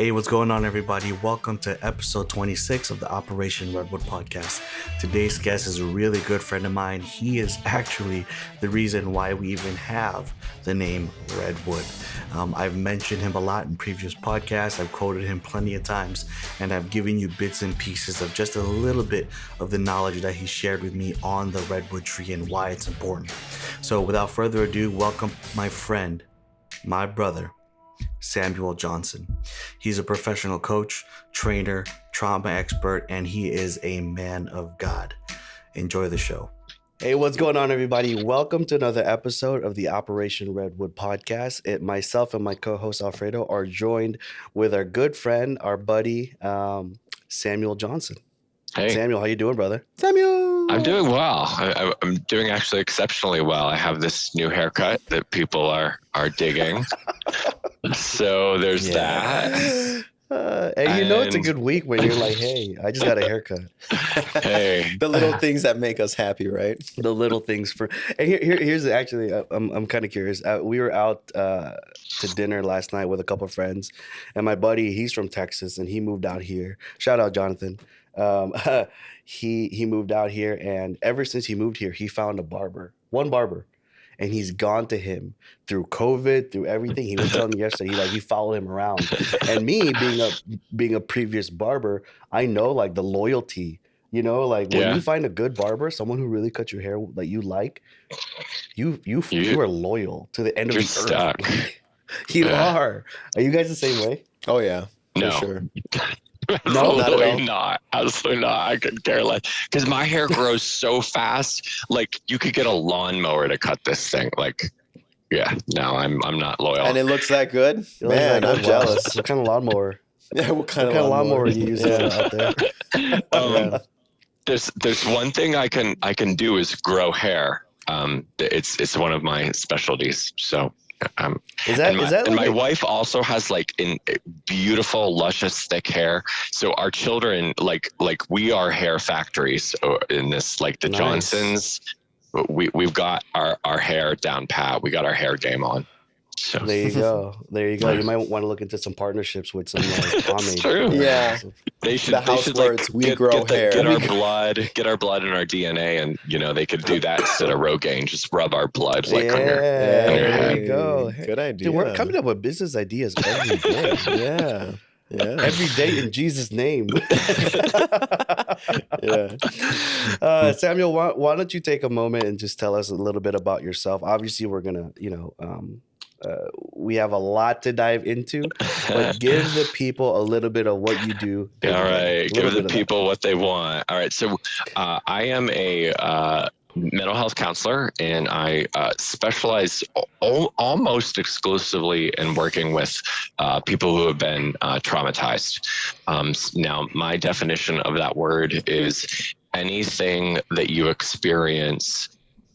Hey, what's going on, everybody? Welcome to episode 26 of the Operation Redwood podcast. Today's guest is a really good friend of mine. He is actually the reason why we even have the name Redwood. I've mentioned him a lot in previous podcasts. I've quoted him plenty of times, and I've given you bits and pieces of just a little bit of the knowledge that he shared with me on the redwood tree and why it's important. So without further ado, welcome my friend, my brother, Samuel Johnson. He's a professional coach, trainer, trauma expert, and he is a man of God. Enjoy the show. Hey, what's going on, everybody? Welcome to another episode of the Operation Redwood podcast. Myself and my co-host Alfredo are joined with our good friend, our buddy, Samuel Johnson. Hey, Samuel, how you doing, brother? Samuel! I'm doing well. I'm doing actually exceptionally well. I have this new haircut that people are digging. So there's that. Hey, you know it's a good week when you're like, hey, I just got a haircut. Hey, The little things that make us happy, right? The little things for. And here's actually, I'm kind of curious. We were out to dinner last night with a couple of friends, and my buddy, he's from Texas, and he moved out here. Shout out, Jonathan. He moved out here, and ever since he moved here, he found one barber. And he's gone to him through COVID, through everything. He was telling me yesterday, he followed him around. And me being a previous barber, I know like the loyalty, when you find a good barber, someone who really cuts your hair that you like, you are loyal to the end of the stuck. earth. You are. Are you guys the same way? Oh yeah, No. for sure. No, not at all. Not. Absolutely not. I couldn't care less because my hair grows so fast. Like you could get a lawnmower to cut this thing. Like, yeah, no, I'm not loyal. And it looks that good, man. I'm jealous. What kind of lawnmower? Yeah, what kind of lawnmower lawnmower are you using out there? There's one thing I can do is grow hair. It's one of my specialties. So. My wife also has like beautiful, luscious, thick hair. So our children, like we are hair factories in this, like the Nice. Johnsons. We've got our hair down pat. We got our hair game on. So There you go. You might want to look into some partnerships with some pomade. true. Yeah. They should words, we grow hair. Get our blood and our DNA, and they could do that instead of Rogaine. Just rub our blood on your there head. you go. Good idea. Dude, we're coming up with business ideas every day. Yeah. Every day in Jesus' name. Yeah. Samuel, why don't you take a moment and just tell us a little bit about yourself? Obviously, we're gonna, we have a lot to dive into, but give the people a little bit of what you do. All right, give the people what they want. All right, so I am a mental health counselor, and I specialize almost exclusively in working with people who have been traumatized. Now, my definition of that word is anything that you experience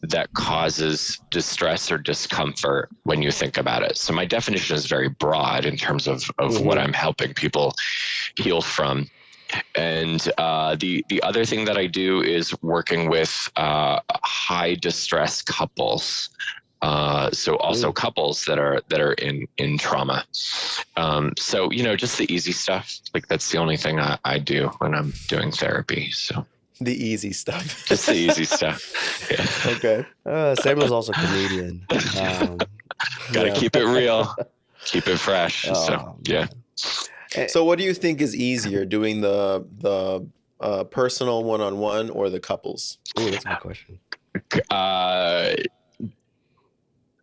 that causes distress or discomfort when you think about it. So my definition is very broad in terms of what I'm helping people heal from. And the other thing that I do is working with high distress couples. So also couples that are in trauma. So, just the easy stuff. Like that's the only thing I do when I'm doing therapy. So. The easy stuff. Just the easy stuff. Yeah. Okay. Samuel's also a comedian. Gotta keep it real, keep it fresh. So yeah. So what do you think is easier, doing the personal one-on-one or the couples? Oh, that's a good question.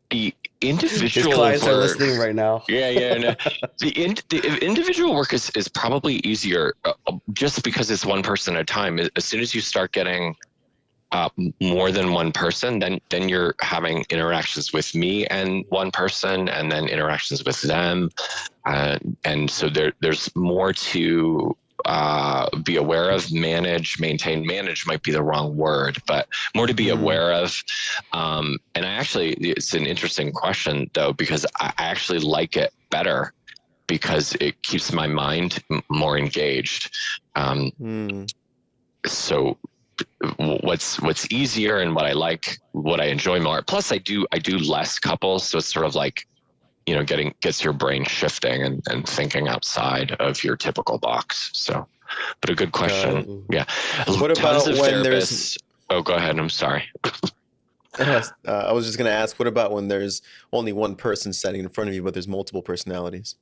The individual His clients work, are listening right now. Yeah. No. The individual work is probably easier just because it's one person at a time. As soon as you start getting more than one person, then you're having interactions with me and one person, and then interactions with them, and so there's more to be aware of, maintain. Manage might be the wrong word, but more to be aware of. And it's an interesting question though, because I actually like it better because it keeps my mind more engaged. So what's easier and what I like, what I enjoy more. Plus I do less couples. So it's sort of like gets your brain shifting and thinking outside of your typical box. So, but a good question. Yeah. What Tons about of when therapists. Oh, go ahead. I'm sorry. I was just going to ask, what about when there's only one person standing in front of you, but there's multiple personalities?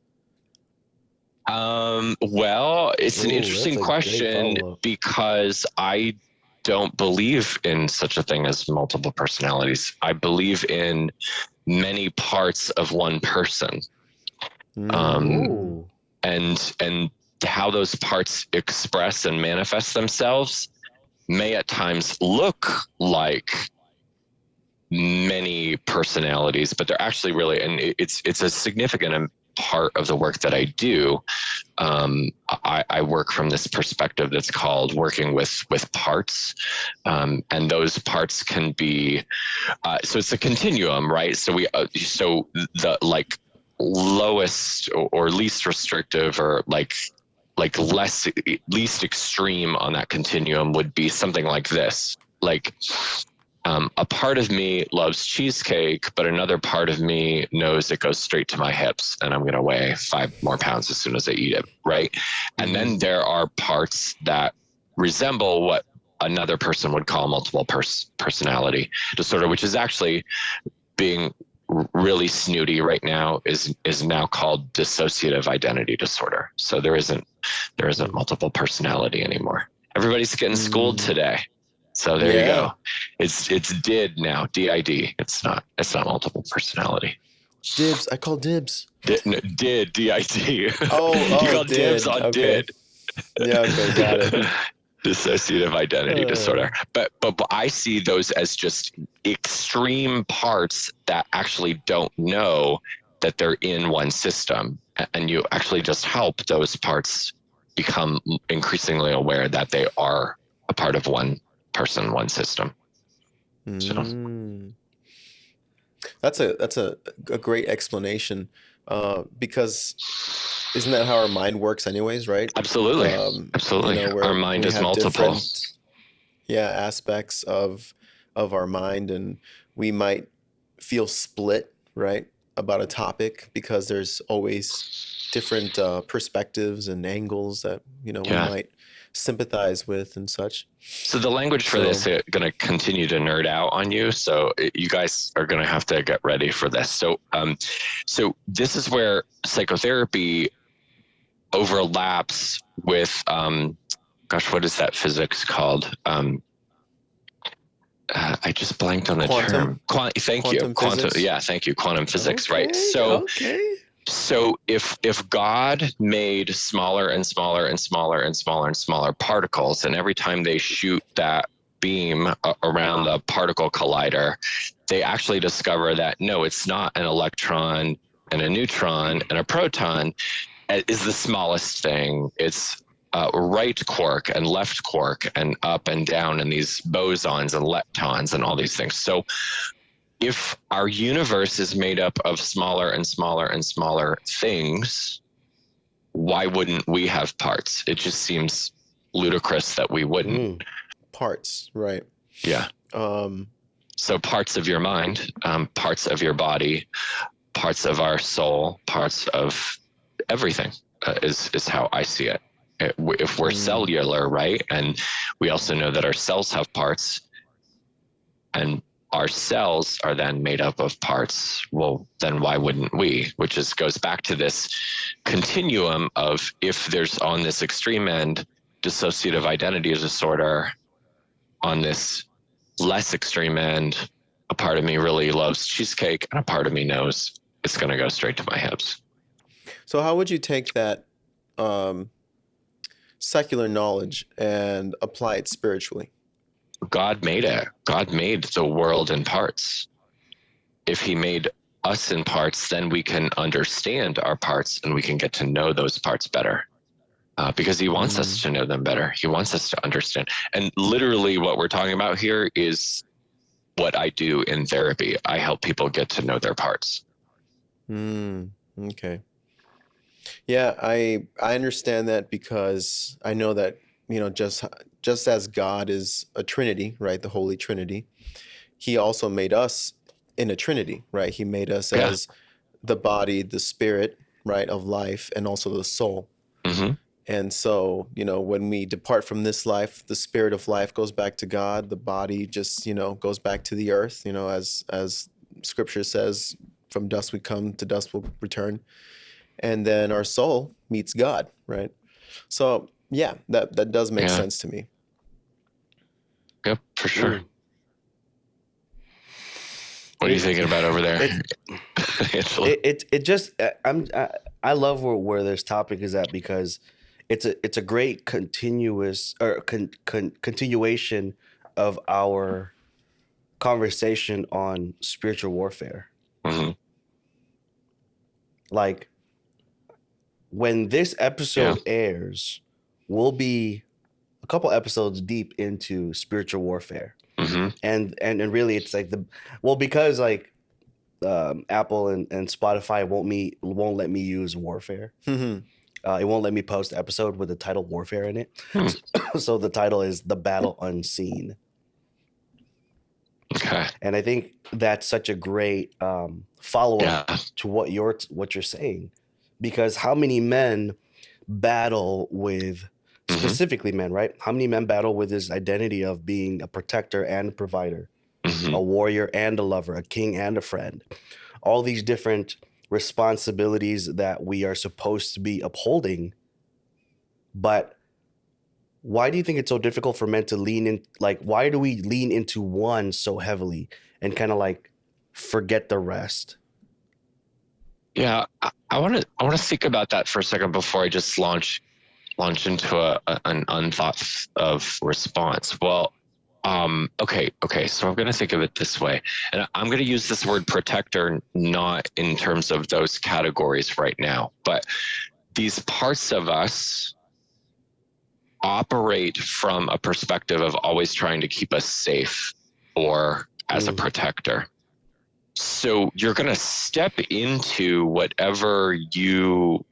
Well, it's an interesting that's a great question follow-up. because I don't believe in such a thing as multiple personalities. I believe in many parts of one person. Ooh. And how those parts express and manifest themselves may at times look like many personalities, but they're actually really, and it's a significant part of the work that I do. I work from this perspective that's called working with parts, and those parts can be so it's a continuum, right? So the like lowest or least restrictive or like least extreme on that continuum would be something like this. Like a part of me loves cheesecake, but another part of me knows it goes straight to my hips and I'm going to weigh 5 more pounds as soon as I eat it. Right. And then there are parts that resemble what another person would call multiple personality disorder, which is actually being really snooty right now is now called dissociative identity disorder. So there isn't multiple personality anymore. Everybody's getting schooled today. So there you go. It's DID now, DID. It's not multiple personality. Dibs. I call dibs. DID, DID. Oh, you call did. dibs on Okay. DID. Yeah, okay, got it. Dissociative identity disorder. But I see those as just extreme parts that actually don't know that they're in one system. And you actually just help those parts become increasingly aware that they are a part of one person, one system. So. That's a great explanation, because isn't that how our mind works anyways, right? Absolutely. Absolutely. Our mind is multiple. Aspects of our mind, and we might feel split, right, about a topic because there's always different perspectives and angles that we might sympathize with and such. So the language for this is going to continue to nerd out on you. So you guys are going to have to get ready for this. So this is where psychotherapy overlaps with, what is that physics called? I just blanked on the term. Thank you. Quantum. Yeah, thank you. Quantum physics, right? So if God made smaller and smaller and smaller and smaller and smaller particles, and every time they shoot that beam around the particle collider, they actually discover that no, it's not an electron and a neutron and a proton is the smallest thing. It's right quark and left quark and up and down and these bosons and leptons and all these things. So if our universe is made up of smaller and smaller and smaller things, why wouldn't we have parts? It just seems ludicrous that we wouldn't. Parts, right. Yeah. So parts of your mind, parts of your body, parts of our soul, parts of everything is how I see it. If we're cellular, right? And we also know that our cells have parts, and our cells are then made up of parts. Well, then why wouldn't we? Which goes back to this continuum of, if there's on this extreme end dissociative identity disorder, on this less extreme end, a part of me really loves cheesecake and a part of me knows it's going to go straight to my hips. So how would you take that secular knowledge and apply it spiritually? God made it. God made the world in parts. If he made us in parts, then we can understand our parts and we can get to know those parts better, because he wants us to know them better. He wants us to understand. And literally what we're talking about here is what I do in therapy. I help people get to know their parts. Okay. Yeah, I understand that, because I know that, just as God is a Trinity, right? The Holy Trinity, he also made us in a Trinity, right? He made us as the body, the spirit, right, of life, and also the soul. Mm-hmm. And so, when we depart from this life, the spirit of life goes back to God. The body just, goes back to the earth, as scripture says, from dust we come, to dust we'll return. And then our soul meets God, right? So, yeah, that does make sense to me. Yep, for sure. Mm. What are you thinking about over there? It just I love where this topic is at, because it's a great continuous or continuation of our conversation on spiritual warfare. Mm-hmm. Like, when this episode airs, we'll be a couple episodes deep into spiritual warfare. Mm-hmm. And really it's like because like Apple and Spotify won't let me use warfare. Mm-hmm. It won't let me post an episode with the title warfare in it. So the title is The Battle Unseen. Okay. And I think that's such a great follow-up to what you're saying, because how many men battle with, specifically men, right? How many men battle with this identity of being a protector and a provider, a warrior and a lover, a king and a friend, all these different responsibilities that we are supposed to be upholding. But why do you think it's so difficult for men to lean in? Like, why do we lean into one so heavily and kind of like forget the rest? Yeah, I want to think about that for a second before I just launch into an unthought of response. Well, okay. So I'm going to think of it this way, and I'm going to use this word protector not in terms of those categories right now, but these parts of us operate from a perspective of always trying to keep us safe or as a protector. So you're going to step into whatever you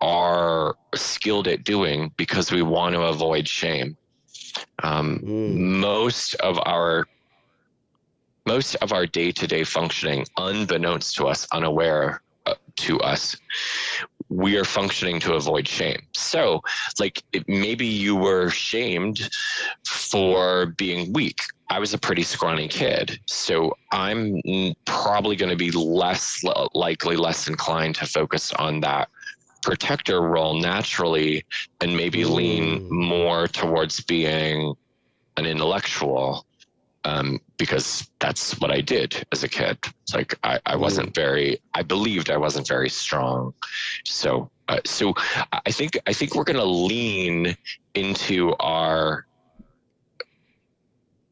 are skilled at doing because we want to avoid shame. Most of our day-to-day functioning, unbeknownst to us, unaware to us, we are functioning to avoid shame. So like maybe you were shamed for being weak. I was a pretty scrawny kid, so I'm probably going to be less inclined to focus on that protector role naturally, and maybe lean more towards being an intellectual, because that's what I did as a kid. It's like I wasn't very, I believed I wasn't very strong. So I think we're going to lean into our,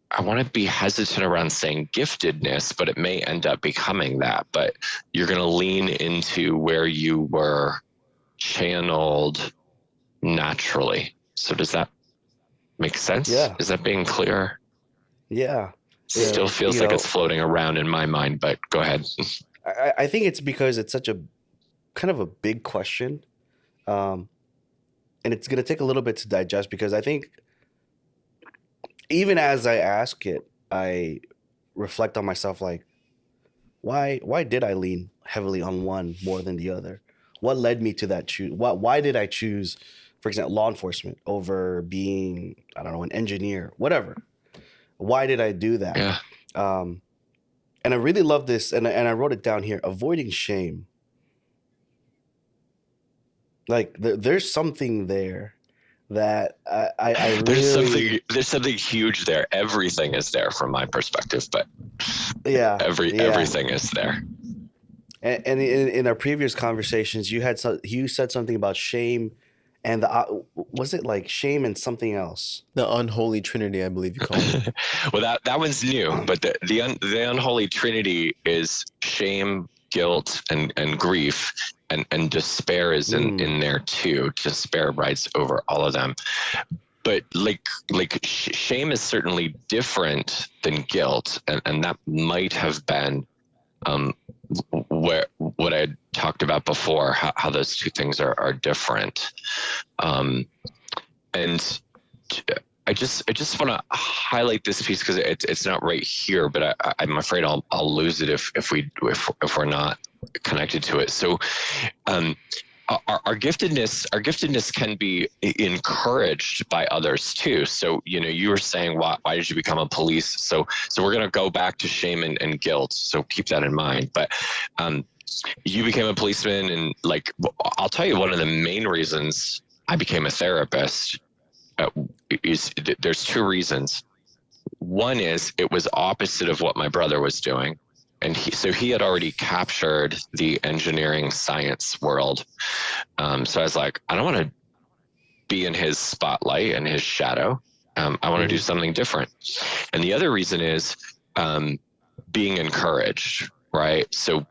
I want to be hesitant around saying giftedness, but it may end up becoming that. But you're going to lean into where you were channeled naturally. So does that make sense? Yeah. Is that being clear? Yeah. Still feels like it's floating around in my mind, but go ahead. I think it's because it's such a kind of a big question. And it's going to take a little bit to digest, because I think even as I ask it, I reflect on myself, like, why did I lean heavily on one more than the other? What led me to that choose? Why did I choose, for example, law enforcement over being, I don't know, an engineer, whatever? Why did I do that? Yeah. And I really love this, and I wrote it down here: avoiding shame. Like there's something there that I really, there's something huge there. Everything is there from my perspective, but everything is there. And in our previous conversations, you said something about shame, and was it like shame and something else? The unholy trinity, I believe you call it. Well, that one's new, but the unholy trinity is shame, guilt, and grief, and despair is in there too. Despair rides over all of them. But like shame is certainly different than guilt, and that might have been what I talked about before, how those two things are different. And I just want to highlight this piece because it's not right here, but I'm afraid I'll lose it if we're not connected to it. So our giftedness can be encouraged by others too. So, you were saying, why did you become a police? So we're going to go back to shame and guilt. So keep that in mind. But you became a policeman, and I'll tell you, one of the main reasons I became a therapist is there's two reasons. One is it was opposite of what my brother was doing. And he had already captured the engineering science world. So I was like, I don't want to be in his spotlight and his shadow. I want to do something different. And the other reason is being encouraged, right? So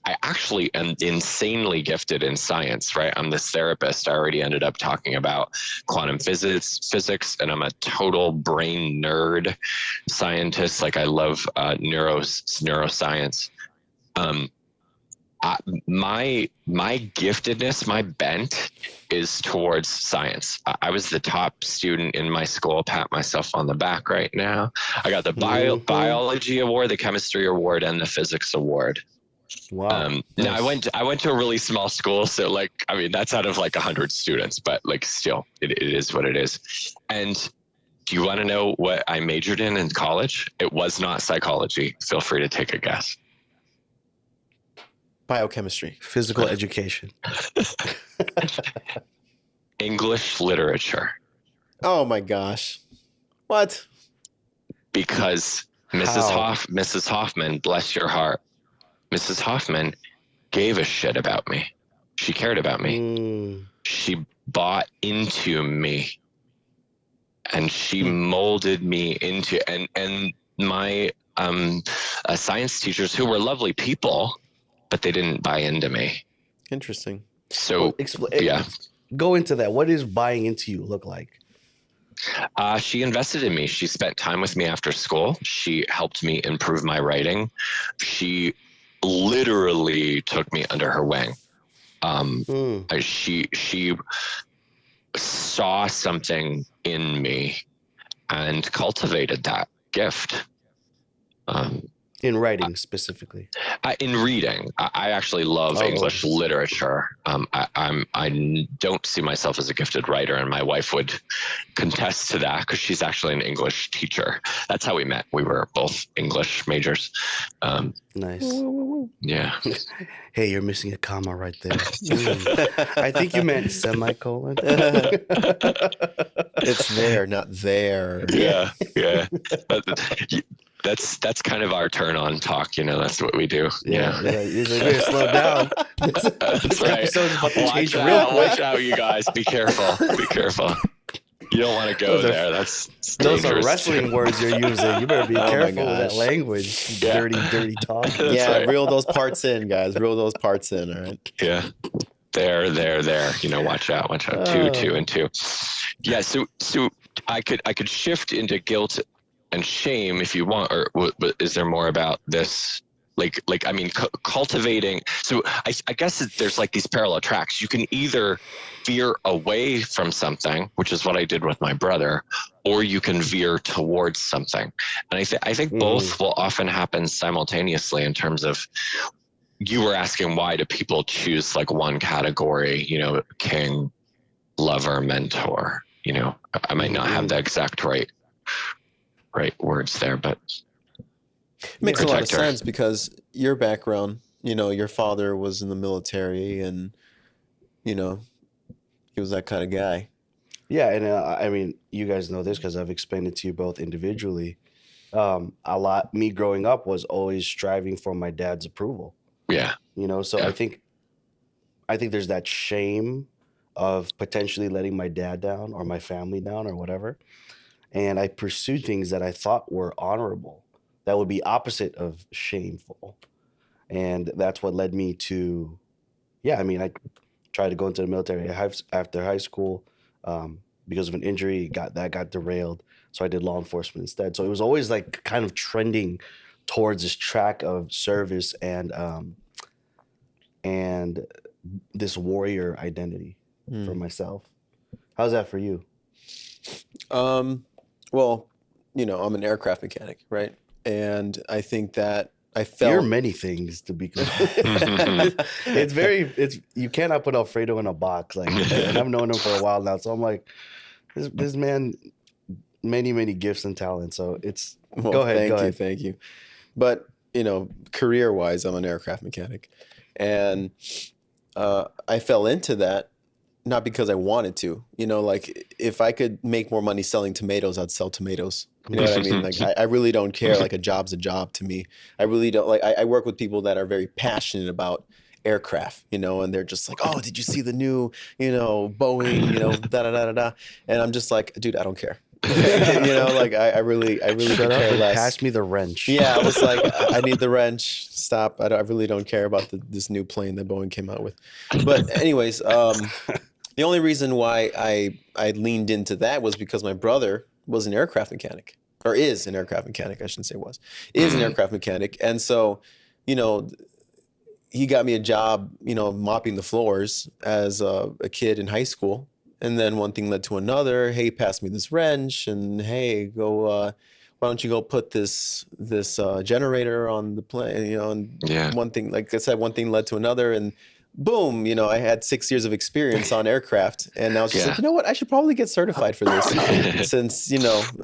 I actually am insanely gifted in science, right? I'm this therapist. I already ended up talking about quantum physics, and I'm a total brain nerd scientist. I love neuroscience. My giftedness, my bent is towards science. I was the top student in my school. Pat myself on the back right now. I got the biology award, the chemistry award, and the physics award. Wow. Now I went to a really small school, so that's out of 100 students, but still, it is what it is. And do you want to know what I majored in college? It was not psychology. Feel free to take a guess. Biochemistry. Physical education. English literature. Oh my gosh. What? Because Mrs. Hoffman, bless your heart, Mrs. Hoffman gave a shit about me. She cared about me. She bought into me, and she molded me into, and my science teachers, who were lovely people, but they didn't buy into me. Interesting. So go into that. What does buying into you look like? She invested in me. She spent time with me after school. She helped me improve my writing. She literally took me under her wing. She saw something in me and cultivated that gift. In writing specifically. In reading, I actually love English literature. I don't see myself as a gifted writer, and my wife would contest to that because she's actually an English teacher. That's how we met. We were both English majors. Nice. Yeah. Hey, you're missing a comma right there. I think you meant semicolon. It's there, not there. Yeah. That's kind of our turn on talk, that's what we do. Yeah. You're going to slow down. This right. episode's about to change real quick. Watch out, you guys. Be careful. You don't want to go there. Those are wrestling words you're using. You better be careful with that language. Yeah. Dirty talk. Yeah, right. Reel those parts in, guys. Reel those parts in, all right? Yeah. There. Watch out. 2 and 2. Yeah, so I could shift into guilt and shame if you want, or is there more about this? Cultivating. So I guess there's these parallel tracks. You can either veer away from something, which is what I did with my brother, or you can veer towards something. And I think both will often happen simultaneously in terms of, you were asking, why do people choose one category, king, lover, mentor, I might not have the exact right words there, but makes a lot of sense because your background, your father was in the military, and he was that kind of guy. Yeah, and you guys know this because I've explained it to you both individually. Me growing up was always striving for my dad's approval. Yeah. So yeah. I think there's that shame of potentially letting my dad down or my family down or whatever. And I pursued things that I thought were honorable, that would be opposite of shameful. And that's what led me to, I tried to go into the military after high school because of an injury, got derailed. So I did law enforcement instead. So it was always kind of trending towards this track of service and this warrior identity for myself. How's that for you? Well, I'm an aircraft mechanic, right? And I think that I You're felt many things to be it's you cannot put Alfredo in a box, like, and I've known him for a while now, so I'm like, this man, many gifts and talents. So it's well, go ahead. thank you. But career wise, I'm an aircraft mechanic, and I fell into that not because I wanted to. Like if I could make more money selling tomatoes, I'd sell tomatoes. You know what I mean? Like I really don't care. Like a job's a job to me. I really don't like. I work with people that are very passionate about aircraft, and they're just like, oh, did you see the new, Boeing, da da da da da, and I'm just like, dude, I don't care. Like I really Shut could up care and less. pass me the wrench. Yeah, I was like, I need the wrench. Stop. I really don't care about this new plane that Boeing came out with. But anyways, the only reason why I leaned into that was because my brother was an aircraft mechanic, or is an aircraft mechanic. I shouldn't say was, is an aircraft mechanic, and so he got me a job, mopping the floors as a kid in high school. And then one thing led to another. Hey, pass me this wrench, and hey, go. Why don't you go put this generator on the plane? And one thing, like I said, one thing led to another, and boom, I had 6 years of experience on aircraft, and I was just like, you know what, I should probably get certified for this, since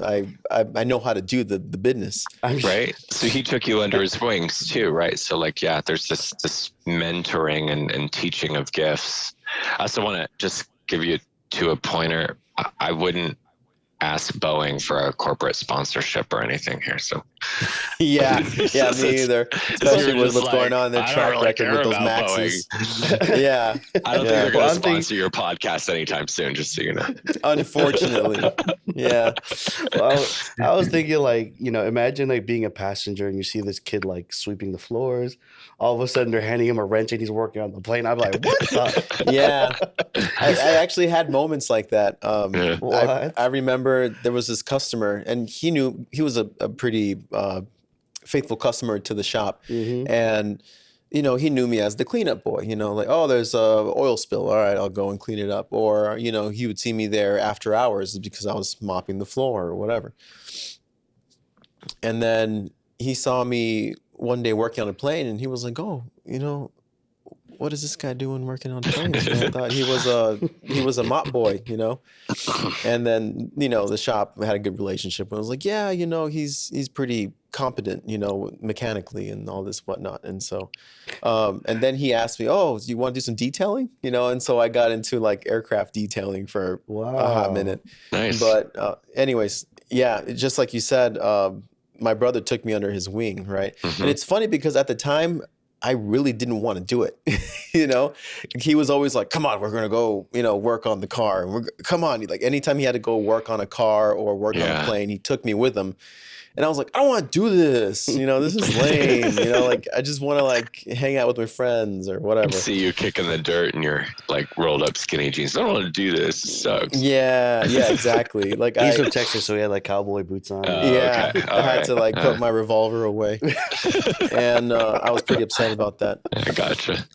I know how to do the business. Right. So he took you under his wings too, right? So like, yeah, there's this mentoring and teaching of gifts. I also want to just give you to a pointer. I wouldn't ask Boeing for a corporate sponsorship or anything here. So yeah, me either. Especially with what's going on in their track record with those Maxes. Yeah. I don't think they're going to sponsor your podcast anytime soon, just so you know. Unfortunately. Yeah. Well, I was thinking, like, imagine like being a passenger and you see this kid like sweeping the floors. All of a sudden they're handing him a wrench and he's working on the plane. I'm like, what the? Yeah. I actually had moments like that. What? I remember there was this customer, and he was a pretty faithful customer to the shop. Mm-hmm. And he knew me as the cleanup boy, like, oh, there's a oil spill, all right, I'll go and clean it up. Or he would see me there after hours because I was mopping the floor or whatever. And then he saw me one day working on a plane, and he was like, oh, what is this guy doing working on planes? I thought he was a mop boy, And then, the shop had a good relationship. And I was like, yeah, he's pretty competent, mechanically and all this whatnot. And so, and then he asked me, oh, do you want to do some detailing? And so I got into like aircraft detailing for a hot minute. Nice. But anyways, yeah, just like you said, my brother took me under his wing, right? Mm-hmm. And it's funny because at the time, I really didn't want to do it. He was always like, come on, we're going to go, work on the car. Come on. Like anytime he had to go work on a car or work on a plane, he took me with him. And I was like, I don't want to do this. This is lame. Like I just want to like hang out with my friends or whatever. See you kicking the dirt in your like rolled up skinny jeans. I don't want to do this. It sucks. Yeah, exactly. Like he's from Texas, so he had like cowboy boots on. Yeah, okay. I had to like put my revolver away, and I was pretty upset about that. I gotcha.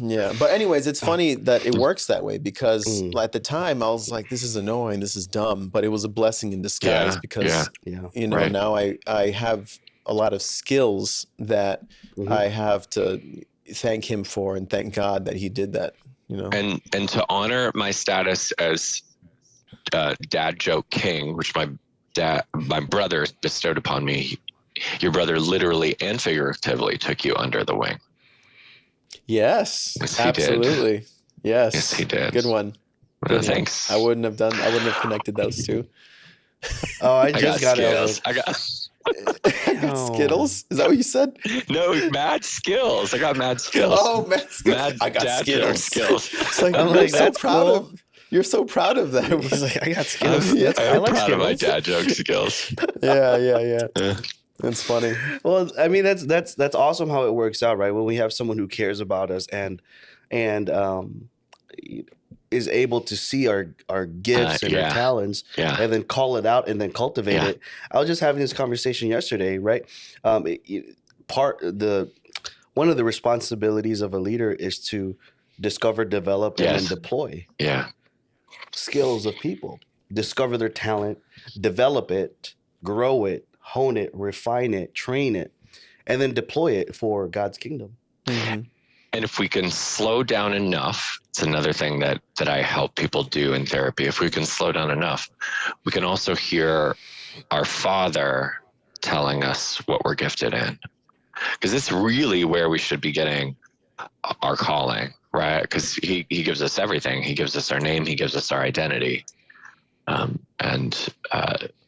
Yeah, but anyways, it's funny that it works that way because at the time I was like, this is annoying, this is dumb, but it was a blessing in disguise because now I have a lot of skills that I have to thank him for and thank God that he did that. And to honor my status as dad joke king, which my brother bestowed upon me, your brother literally and figuratively took you under the wing. Yes, he absolutely. Did. Yes, he did. Good one. Thanks. One. I wouldn't have connected those two. Oh, I just got skills. I got Skittles? Is that what you said? No, mad skills. I got mad skills. Oh, mad skills. I got skills. It's like, I'm so proud of. You're so proud of that. He's like, I got skills. I'm proud of my dad joke skills. Yeah. That's funny. Well, I mean, that's awesome how it works out, right? When we have someone who cares about us and is able to see our gifts and our talents and then call it out and then cultivate it. I was just having this conversation yesterday, right? One of the responsibilities of a leader is to discover, develop, and then deploy skills of people. Discover their talent, develop it, grow it, hone it, refine it, train it. and then deploy it for God's kingdom. Mm-hmm. And if we can slow down enough, it's another thing that I help people do in therapy. If we can slow down enough, we can also hear our Father telling us what we're gifted in. Because it's really where we should be getting our calling, right? Because he gives us everything. He gives us our name. He gives us our identity. And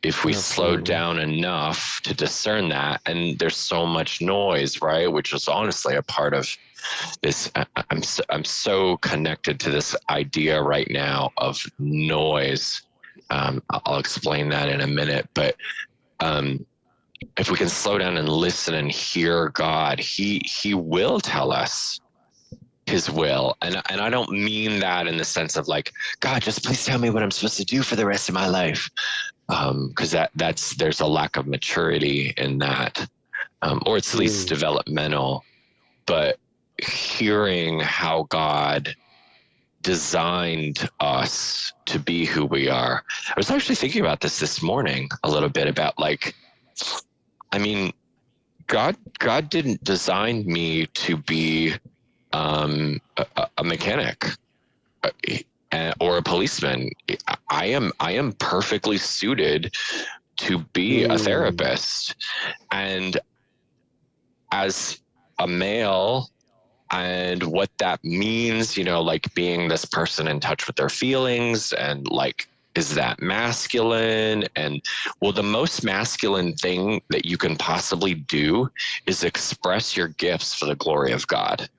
if we slow down enough to discern that, and there's so much noise, right? Which is honestly a part of this. I'm so connected to this idea right now of noise. I'll explain that in a minute, but if we can slow down and listen and hear God, he will tell us his will. And I don't mean that in the sense of like, God, just please tell me what I'm supposed to do for the rest of my life. Because there's a lack of maturity in that, or it's at least developmental. But hearing how God designed us to be who we are. I was actually thinking about this morning a little bit about like, I mean, God didn't design me to be a mechanic or a policeman. I am perfectly suited to be a therapist, and as a male, and what that means, like being this person in touch with their feelings, and like, is that masculine? And well, the most masculine thing that you can possibly do is express your gifts for the glory of God.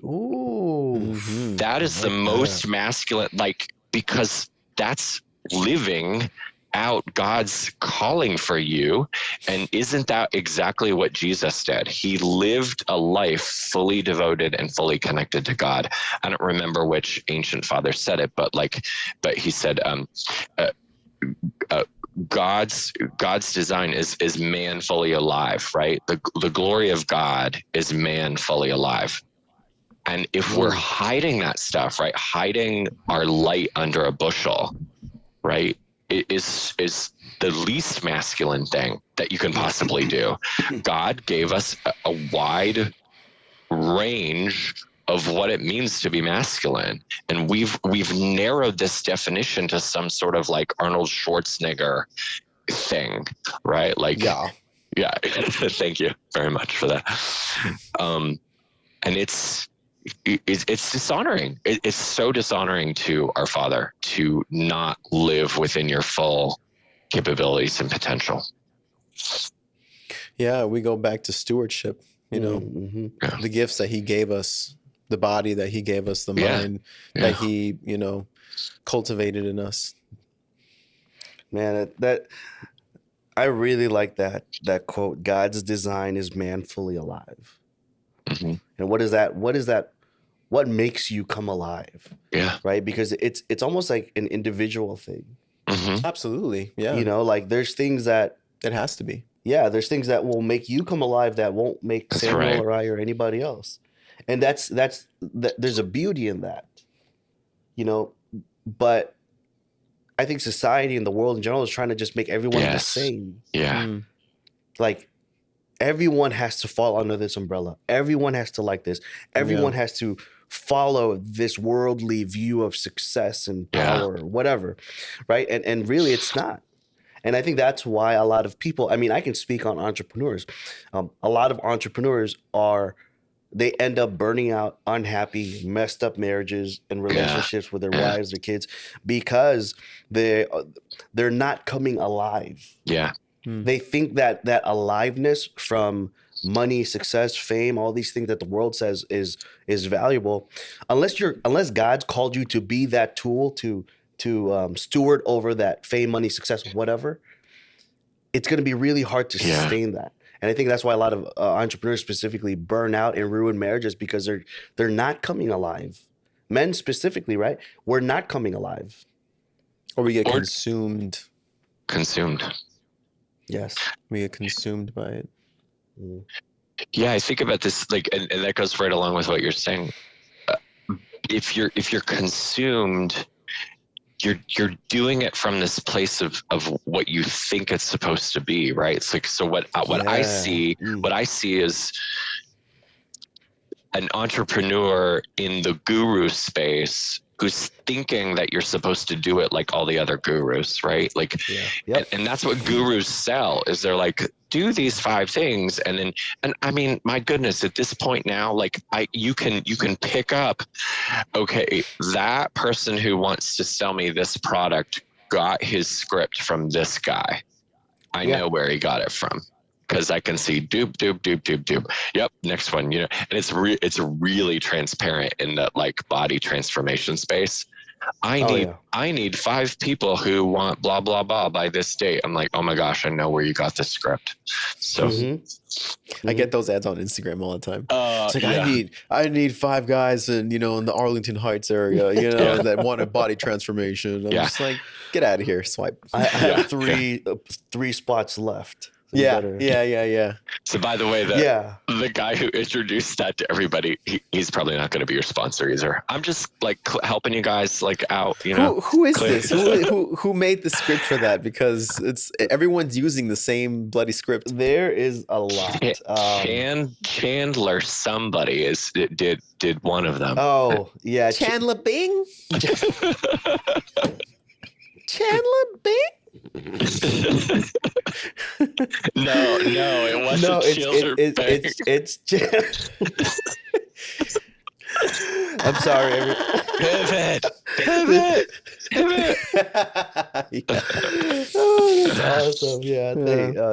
Ooh, that is the most masculine, like, because that's living out God's calling for you. And isn't that exactly what Jesus did? He lived a life fully devoted and fully connected to God. I don't remember which ancient father said it, but he said, God's design is man fully alive, right? The glory of God is man fully alive. And if we're hiding that stuff, right, hiding our light under a bushel, right, it is the least masculine thing that you can possibly do. God gave us a wide range of what it means to be masculine, and we've narrowed this definition to some sort of like Arnold Schwarzenegger thing, right? Like, yeah. Thank you very much for that. And it's dishonoring. It's so dishonoring to our Father to not live within your full capabilities and potential. Yeah, we go back to stewardship, the gifts that he gave us, the body that he gave us, the mind that he, cultivated in us. Man, that I really like that quote, God's design is man fully alive. Mm-hmm. And what is that? What makes you come alive? Yeah. Right? Because it's almost like an individual thing. Mm-hmm. Absolutely. Yeah. Like there's things that it has to be. Yeah, there's things that will make you come alive that won't make Samuel or I or anybody else. And that's there's a beauty in that. But I think society and the world in general is trying to just make everyone the same. Yeah. Like everyone has to fall under this umbrella. Everyone has to like this. Everyone has to follow this worldly view of success and power or whatever, right? And really it's not. And I think that's why a lot of people, I mean, I can speak on entrepreneurs. A lot of entrepreneurs they end up burning out, unhappy, messed up marriages and relationships with their wives, their kids, because they're not coming alive. Yeah. They think that aliveness from money, success, fame, all these things that the world says is valuable, unless God's called you to be that tool to steward over that fame, money, success, whatever, it's going to be really hard to sustain that. And I think that's why a lot of entrepreneurs specifically burn out and ruin marriages, because they're not coming alive. Men specifically, right? We're not coming alive. Or we get consumed. Yes. We get consumed by it. Yeah, I think about this, like, and that goes right along with what you're saying. If you're consumed, you're doing it from this place of what you think it's supposed to be, right? It's like, so what I see is an entrepreneur in the guru space who's thinking that you're supposed to do it like all the other gurus, right? Like, and that's what gurus sell, is they're like, do these 5 things. And I mean, my goodness, at this point now, like you can pick up, okay, that person who wants to sell me this product got his script from this guy. I know where he got it from, because I can see doop, doop, doop, doop, doop. Yep, next one, and it's really transparent in that like body transformation space. I need 5 people who want blah, blah, blah by this date. I'm like, oh my gosh, I know where you got the script. So I get those ads on Instagram all the time. It's like, I need 5 guys in the Arlington Heights area, that want a body transformation. I'm just like, get out of here, swipe. I have 3 spots left. Yeah. So by the way, the guy who introduced that to everybody, he's probably not going to be your sponsor either. I'm just like helping you guys like out, Who is this? Who made the script for that? Because everyone's using the same bloody script. There is a lot. Chandler, somebody did one of them. Oh yeah, Chandler Bing. Chandler Bing. No, it wasn't. It's I'm sorry. Pivot. Oh, that's awesome. Yeah,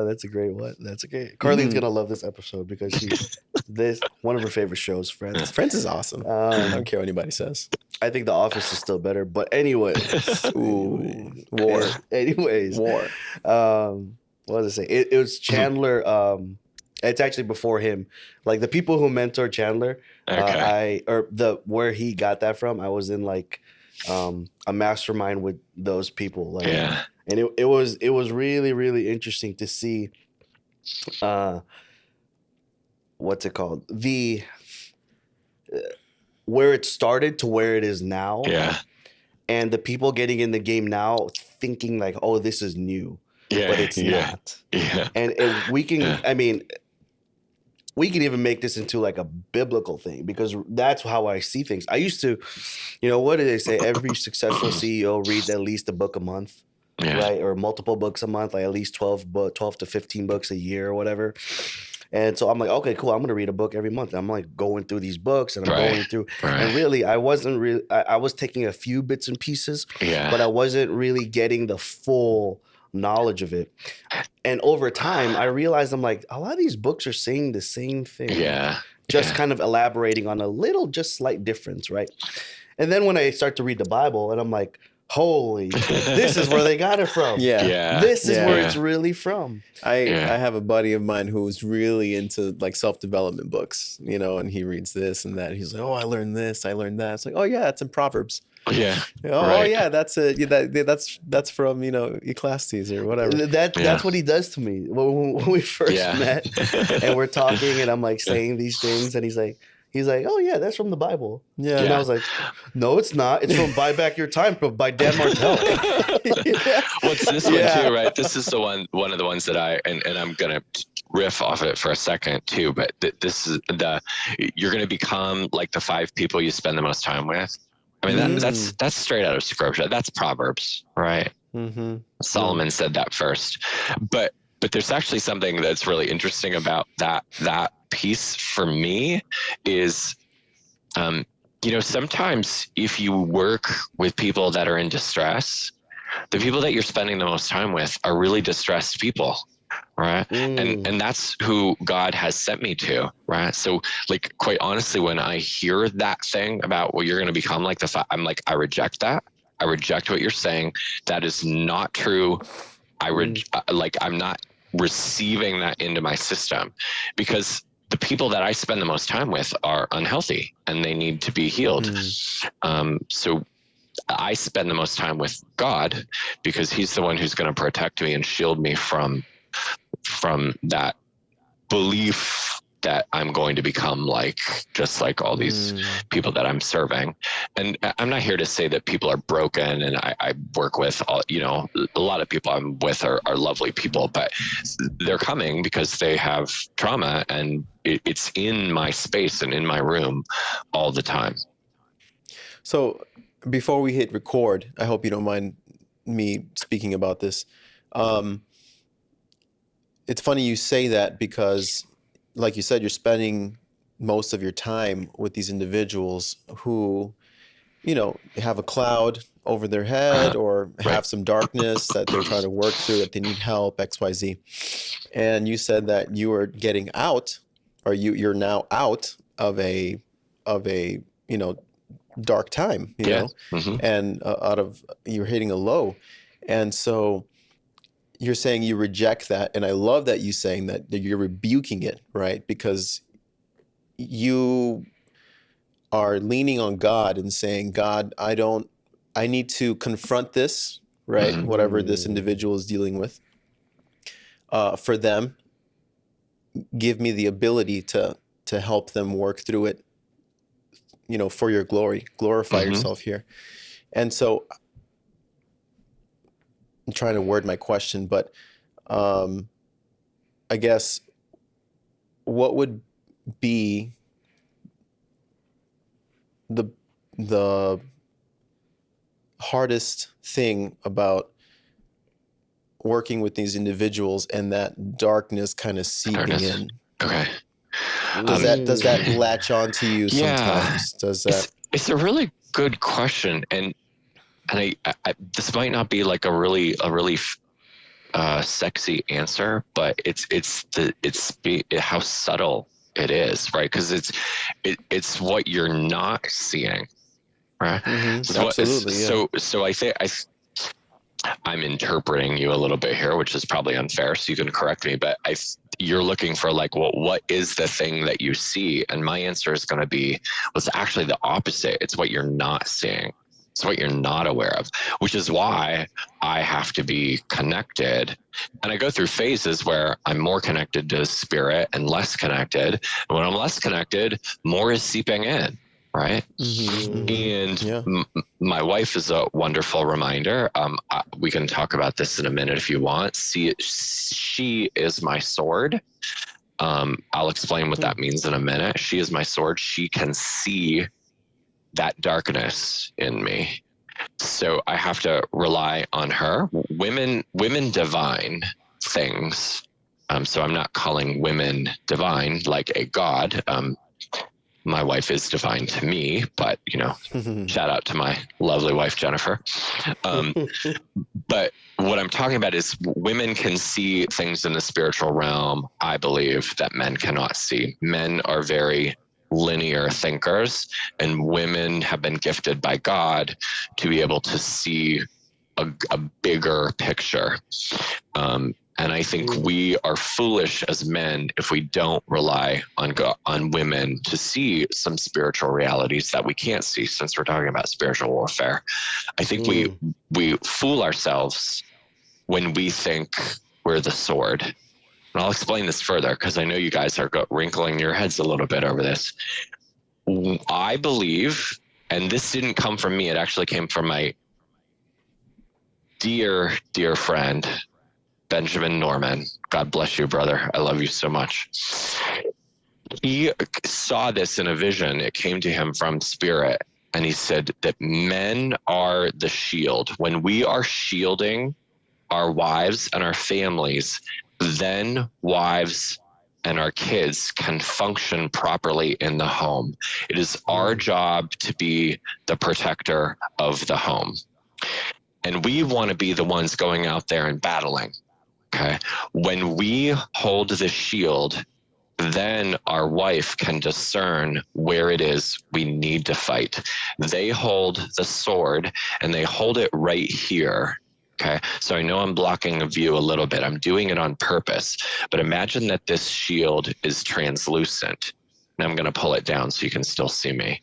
that's a great one. That's a great. Carlene's gonna love this episode because this one of her favorite shows, Friends. Friends is awesome. I don't care what anybody says. I think The Office is still better, but anyways, war. What was I saying? It was Chandler. It's actually before him. Like the people who mentor Chandler, where he got that from. I was in like a mastermind with those people. Like, and it was really, really interesting to see. What's it called? Where it started to where it is now. Yeah. And the people getting in the game now thinking like, oh, this is new. Yeah. But it's not. Yeah. And we can, I mean, we can even make this into like a biblical thing because that's how I see things. I used to, what do they say? Every successful CEO reads at least a book a month, right? Or multiple books a month, like at least 12 to 15 books a year or whatever. And so I'm like, okay, cool. I'm going to read a book every month. I'm like going through these books and I'm going through, and really, I was taking a few bits and pieces, but I wasn't really getting the full knowledge of it. And over time, I realized I'm like, a lot of these books are saying the same thing. Just kind of elaborating on a little, just slight difference, right? And then when I start to read the Bible and I'm like, holy, this is where they got it from. This is where it's really from. I have a buddy of mine who's really into like self-development books, and he reads this and that. He's like, oh, I learned this, I learned that. It's like, oh yeah, it's in Proverbs. That's that's from Ecclesiastes or whatever. That's what he does to me when we first met, and we're talking, and I'm like saying these things, and he's like, oh yeah, that's from the Bible. And I was like, no, it's not. It's from Buy Back Your Time by Dan Martell. What's this one too, right? This is the one of the ones that I'm gonna riff off it for a second too. But this is you're gonna become like the 5 people you spend the most time with. I mean, that's straight out of scripture. That's Proverbs, right? Mm-hmm. Solomon said that first. But there's actually something that's really interesting about that piece for me is, sometimes if you work with people that are in distress, the people that you're spending the most time with are really distressed people. Right. And that's who God has sent me to. Right. So like, quite honestly, when I hear that thing about, well, you're going to become like I'm like, I reject that. I reject what you're saying. That is not true. I'm not receiving that into my system because the people that I spend the most time with are unhealthy and they need to be healed. So I spend the most time with God because he's the one who's going to protect me and shield me from that belief that I'm going to become like, just like all these people that I'm serving. And I'm not here to say that people are broken, and I work with all, a lot of people I'm with are lovely people, but they're coming because they have trauma, and it's in my space and in my room all the time. So before we hit record, I hope you don't mind me speaking about this. It's funny you say that because, like you said, you're spending most of your time with these individuals who, have a cloud over their head or have some darkness that they're trying to work through, that they need help, XYZ. And you said that you are getting out, or you're now out of a dark time, and you're hitting a low. And so you're saying you reject that. And I love that you saying that you're rebuking it, right? Because you are leaning on God and saying, God, I need to confront this, right? Whatever this individual is dealing with, for them, give me the ability to help them work through it, for your glory, glorify yourself here. And so I'm trying to word my question, but I guess what would be the hardest thing about working with these individuals and that darkness kind of seeping in? Okay. Does that latch on to you sometimes? Does that? It's a really good question, and I this might not be like a really sexy answer, but it's how subtle it is, right? Because it's what you're not seeing, right? Absolutely. So I think I'm interpreting you a little bit here, which is probably unfair, so you can correct me, but you're looking for like, well, what is the thing that you see? And my answer is going to be, it's actually the opposite. It's what you're not seeing. It's what you're not aware of, which is why I have to be connected. And I go through phases where I'm more connected to spirit and less connected. And when I'm less connected, more is seeping in, right? And my wife is a wonderful reminder. We can talk about this in a minute if you want. She is my sword. I'll explain what that means in a minute. She is my sword. She can see that darkness in me. So I have to rely on her. Women divine things. So I'm not calling women divine like a god. My wife is divine to me, but shout out to my lovely wife, Jennifer. But what I'm talking about is women can see things in the spiritual realm, I believe, that men cannot see. Men are very linear thinkers, and women have been gifted by God to be able to see a bigger picture. And I think we are foolish as men if we don't rely on women to see some spiritual realities that we can't see, since we're talking about spiritual warfare. I think we fool ourselves when we think we're the sword. And I'll explain this further because I know you guys are wrinkling your heads a little bit over this. I believe, and this didn't come from me, it actually came from my dear, dear friend, Benjamin Norman. God bless you, brother. I love you so much. He saw this in a vision. It came to him from spirit. And he said that men are the shield. When we are shielding our wives and our families, then wives and our kids can function properly in the home. It is our job to be the protector of the home. And we want to be the ones going out there and battling. Okay. When we hold the shield, then our wife can discern where it is we need to fight. They hold the sword and they hold it right here. Okay. So I know I'm blocking a view a little bit. I'm doing it on purpose, but imagine that this shield is translucent, and I'm going to pull it down so you can still see me.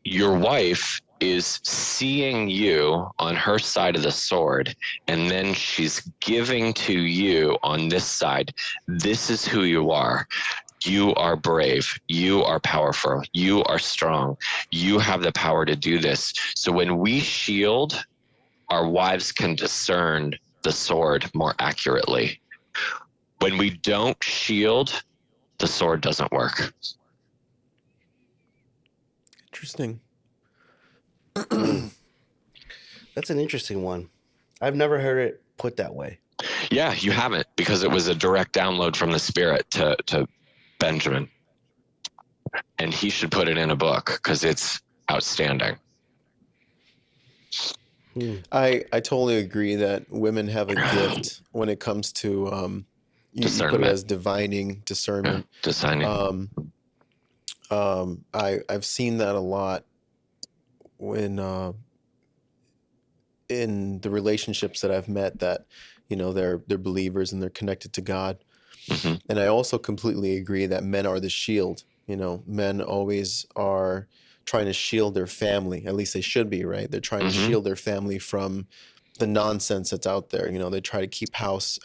Your wife is seeing you on her side of the sword, and then she's giving to you on this side. This is who you are. You are brave. You are powerful. You are strong. You have the power to do this. So when we shield, our wives can discern the sword more accurately. When we don't shield, the sword doesn't work. Interesting. That's an interesting one. I've never heard it put that way. Yeah, you haven't, because it was a direct download from the Spirit to Benjamin. And he should put it in a book because it's outstanding. I totally agree that women have a gift when it comes to you put it as divining, discernment. Yeah, discerning. I've seen that a lot when in the relationships that I've met that, you know, they're believers and they're connected to God. Mm-hmm. And I also completely agree that men are the shield. You know, men always are trying to shield their family. At least they should be, right? They're trying to shield their family from the nonsense that's out there. You know, they try to keep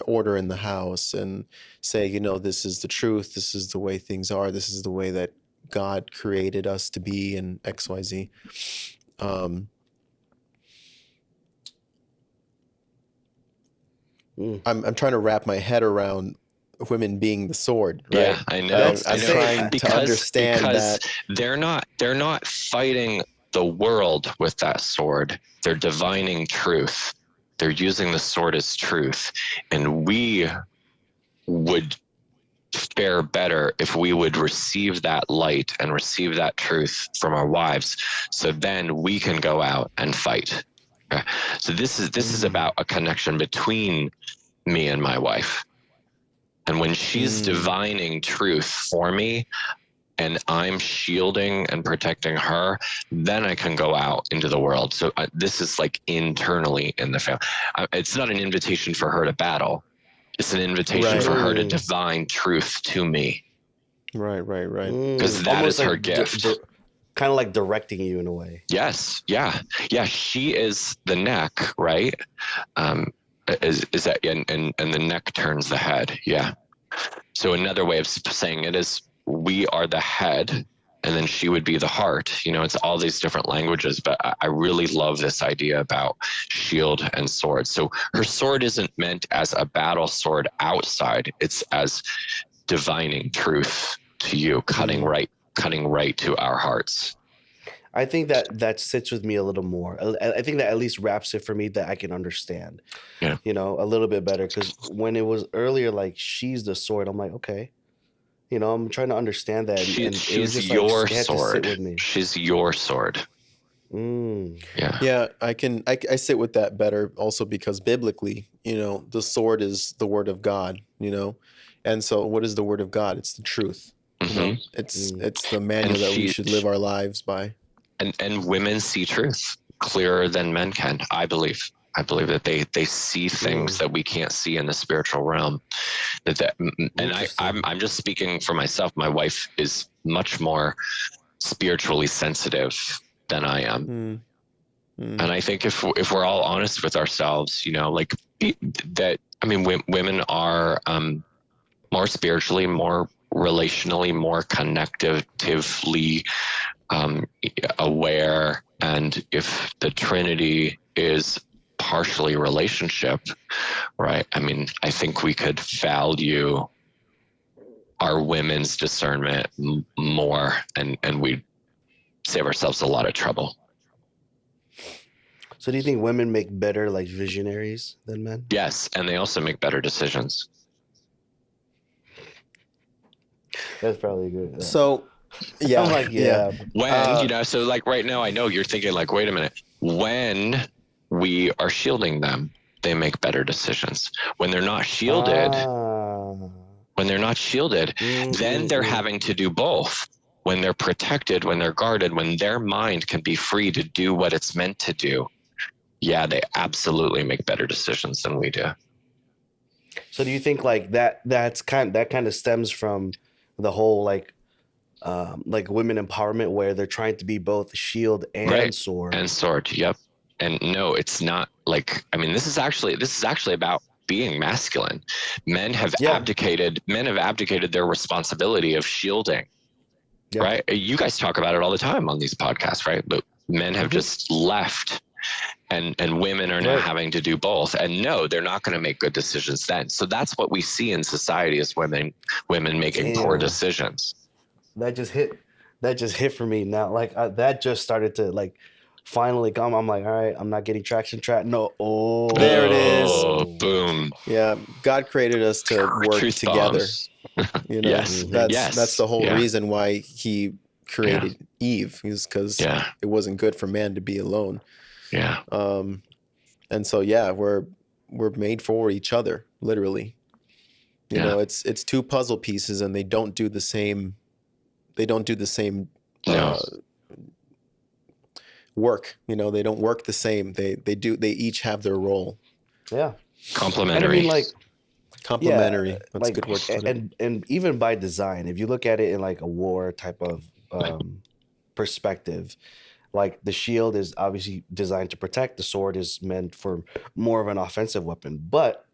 order in the house and say, you know, this is the truth. This is the way things are. This is the way that God created us to be, and XYZ. I'm trying to wrap my head around women being the sword, right? Yeah, I know. I'm trying to understand that they're not fighting the world with that sword. They're divining truth. They're using the sword as truth. And we would fare better if we would receive that light and receive that truth from our wives. So then we can go out and fight. Okay? So this is about a connection between me and my wife. And when she's divining truth for me and I'm shielding and protecting her, then I can go out into the world. So this is like internally in the family. It's not an invitation for her to battle. It's an invitation for her to divine truth to me. Right. Because that is her gift. Kind of like directing you in a way. Yes. Yeah. She is the neck, right? Is that and the neck turns the head. Yeah. So another way of saying it is we are the head, and then she would be the heart. You know, it's all these different languages, but I really love this idea about shield and sword. So her sword isn't meant as a battle sword outside. It's as divining truth to you, cutting right to our hearts. I think that sits with me a little more. I think that at least wraps it for me that I can understand, you know, a little bit better. Because when it was earlier, like, she's the sword, I'm like, okay, you know, I'm trying to understand that. She's it was just your like, sword. to sit with me. She's your sword. Yeah, I sit with that better also because biblically, you know, the sword is the word of God, you know. And so what is the word of God? It's the truth. You know, it's the manual that we should live our lives by. And women see truth clearer than men can, I believe. I believe that they see things that we can't see in the spiritual realm. I'm just speaking for myself. My wife is much more spiritually sensitive than I am. And I think if we're all honest with ourselves, you know, like that, I mean, women are more spiritually, more relationally, more connectively aware. And if the Trinity is partially relationship, right? I mean, I think we could value our women's discernment more, and we'd save ourselves a lot of trouble. So do you think women make better, like, visionaries than men? Yes, and they also make better decisions. That's probably good. Yeah. So, yeah. I'm like, When, you know, so like right now, I know you're thinking like, wait a minute. When we are shielding them, they make better decisions. When they're not shielded, then they're having to do both. When they're protected, when they're guarded, when their mind can be free to do what it's meant to do, yeah, they absolutely make better decisions than we do. So do you think like that kind of stems from the whole like like women empowerment where they're trying to be both shield and Right. sword. And sword. Yep. And no, it's not like, I mean, this is actually about being masculine. Men have abdicated their responsibility of shielding. Yeah. Right. You guys talk about it all the time on these podcasts, right? But men have just left, and women are now having to do both. And no, they're not going to make good decisions then. So that's what we see in society is women making poor decisions. That just hit for me now. Like that just started to like finally come. I'm like, all right, I'm not getting traction track. No. Oh, there it is. Boom. Yeah. God created us to work Truth together. bombs. You know, that's the whole reason why he created Eve, is because it wasn't good for man to be alone. Yeah. And so we're made for each other, literally. You know, it's two puzzle pieces, and they don't do the same. They don't do the same work. You know, they don't work the same. They each have their role. Yeah. Complementary. And I mean, like. Complementary. Yeah, that's a good word. And even by design, if you look at it in like a war type of perspective, like the shield is obviously designed to protect, the sword is meant for more of an offensive weapon. But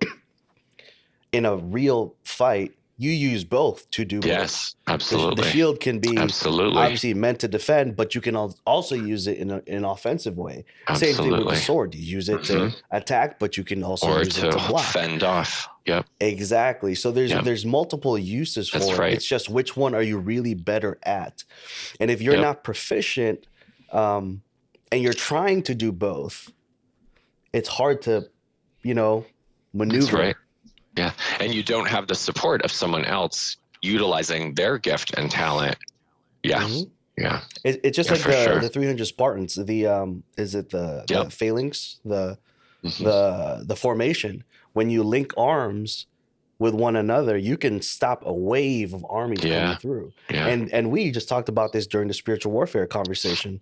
in a real fight, you use both to do both. Yes, absolutely. The shield can be obviously meant to defend, but you can also use it in an offensive way. Absolutely. Same thing with the sword. You use it to attack, but you can also use it to block. Fend off. Yep. Exactly. So there's multiple uses for it. Right. It's just which one are you really better at? And if you're not proficient and you're trying to do both, it's hard to, maneuver. That's right. Yeah. And you don't have the support of someone else utilizing their gift and talent. Yeah. Mm-hmm. Yeah. It's just like the 300 Spartans, is it the phalanx, the formation. When you link arms with one another, you can stop a wave of armies coming through. Yeah. And we just talked about this during the spiritual warfare conversation.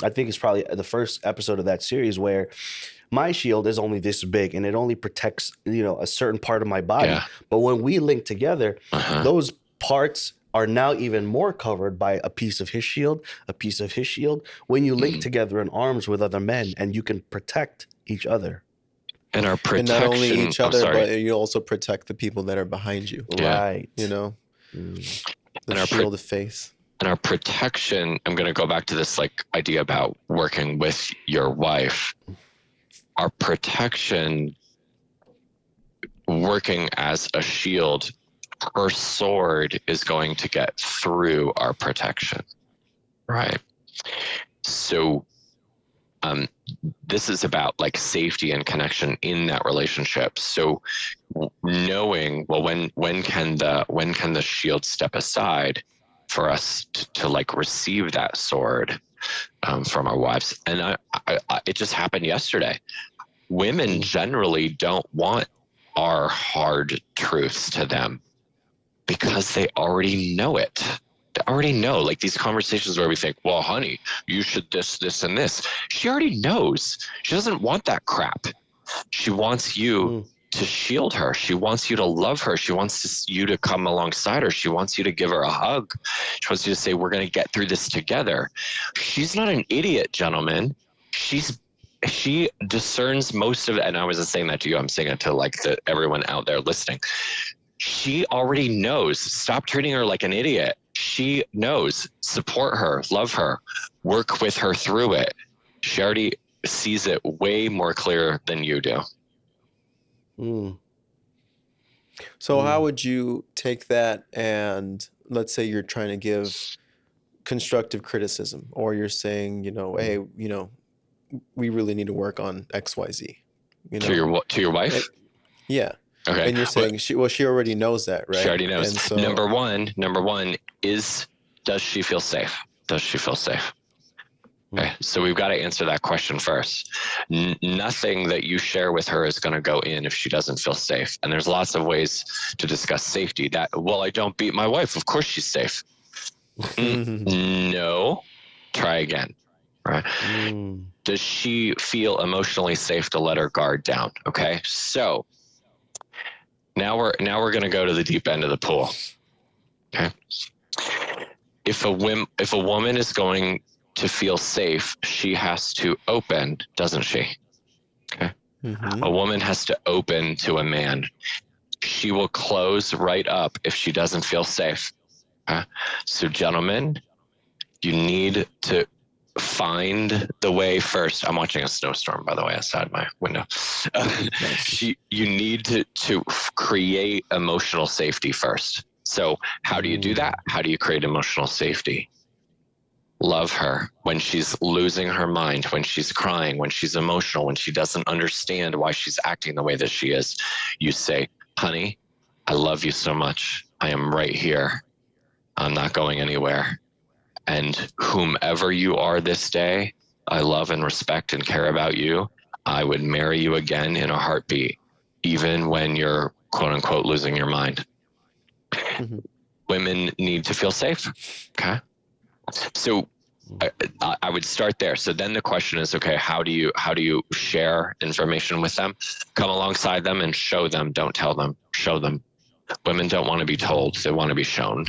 I think it's probably the first episode of that series where my shield is only this big and it only protects, a certain part of my body. Yeah. But when we link together, those parts are now even more covered by a piece of his shield, a piece of his shield. When you link together in arms with other men, and you can protect each other. And our protection. And not only each other, but you also protect the people that are behind you. Yeah. Right. The shield of faith. And our protection, I'm going to go back to this idea about working with your wife. Our protection, working as a shield, her sword is going to get through our protection. Right. So this is about safety and connection in that relationship. So knowing, well, when can the shield step aside for us to receive that sword from our wives? And it just happened yesterday. Women generally don't want our hard truths to them because they already know it. They already know, these conversations where we think, well, honey, you should this, and this. She already knows. She doesn't want that crap. She wants you to shield her. She wants you to love her. She wants you to come alongside her. She wants you to give her a hug. She wants you to say, we're going to get through this together. She's not an idiot, gentlemen. She discerns most of it. And I wasn't saying that to you. I'm saying it to everyone out there listening. She already knows. Stop treating her like an idiot. She knows. Support her, love her, work with her through it. She already sees it way more clear than you do. So how would you take that, and let's say you're trying to give constructive criticism, or you're saying, hey, we really need to work on XYZ. To your wife? Yeah. Okay. And you're saying she already knows that, right? She already knows. And so, number one is, does she feel safe? Does she feel safe? Okay. So we've got to answer that question first. Nothing that you share with her is going to go in if she doesn't feel safe. And there's lots of ways to discuss safety. I don't beat my wife. Of course she's safe. No. Try again. Right. Does she feel emotionally safe to let her guard down? Okay. So now we're going to go to the deep end of the pool. Okay. if a woman is going to feel safe, she has to open, doesn't she? Okay. Mm-hmm. A woman has to open to a man. She will close right up if she doesn't feel safe. Okay? So gentlemen, you need to find the way first. I'm watching a snowstorm, by the way, outside my window. You need to create emotional safety first. So how do you do that? How do you create emotional safety? Love her when she's losing her mind, when she's crying, when she's emotional, when she doesn't understand why she's acting the way that she is. You say, honey, I love you so much. I am right here. I'm not going anywhere. And whomever you are this day, I love and respect and care about you. I would marry you again in a heartbeat, even when you're quote unquote losing your mind. Mm-hmm. Women need to feel safe. Okay. So I would start there. So then the question is, okay, how do you share information with them? Come alongside them and show them, don't tell them, show them. Women don't want to be told, they want to be shown.